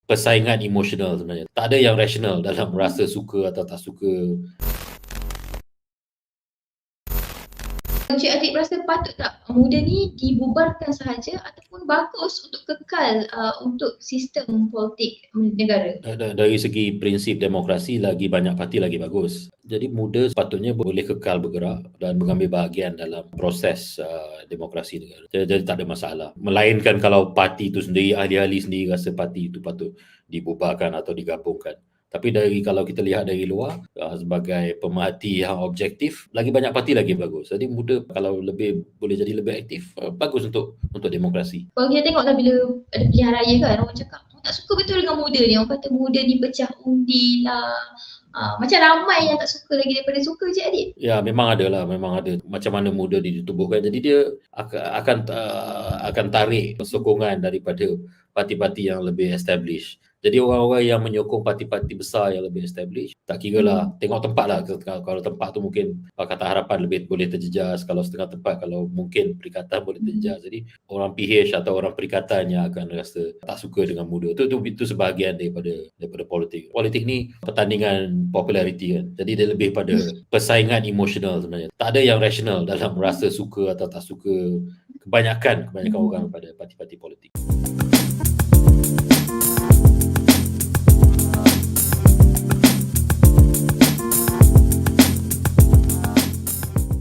persaingan emosional sebenarnya. Tak ada yang rasional dalam rasa suka atau tak suka. Encik Adik berasa patut tak muda ni dibubarkan sahaja ataupun bagus untuk kekal untuk sistem politik negara? Dari segi prinsip demokrasi, lagi banyak parti lagi bagus. Jadi muda sepatutnya boleh kekal bergerak dan mengambil bahagian dalam proses demokrasi negara. Jadi tak ada masalah. Melainkan kalau parti itu sendiri, ahli-ahli sendiri rasa parti itu patut dibubarkan atau digabungkan. Tapi kalau kita lihat dari luar sebagai pemerhati yang objektif, lagi banyak parti lagi bagus. Jadi muda kalau boleh jadi lebih aktif, bagus untuk demokrasi. Kalau kita tengoklah bila ada pilihan raya kan, orang cakap tak suka betul dengan muda ni. Orang kata muda ni pecah undi lah. Macam ramai yang tak suka lagi daripada suka je Adik. Ya, memang ada lah, memang ada. Macam mana muda ditubuhkan. Jadi dia akan tarik sokongan daripada parti-parti yang lebih established. Jadi orang-orang yang menyokong parti-parti besar yang lebih established, tak kira lah, tengok tempat lah. Kalau tempat tu mungkin Pakatan Harapan lebih boleh terjejas, kalau setengah tempat, kalau mungkin Perikatan boleh terjejas. Jadi orang PH atau orang Perikatan yang akan rasa tak suka dengan muda. Itu sebahagian daripada politik. Politik ni pertandingan populariti kan. Jadi dia lebih pada persaingan emosional sebenarnya. Tak ada yang rasional dalam rasa suka atau tak suka kebanyakan orang pada parti-parti politik.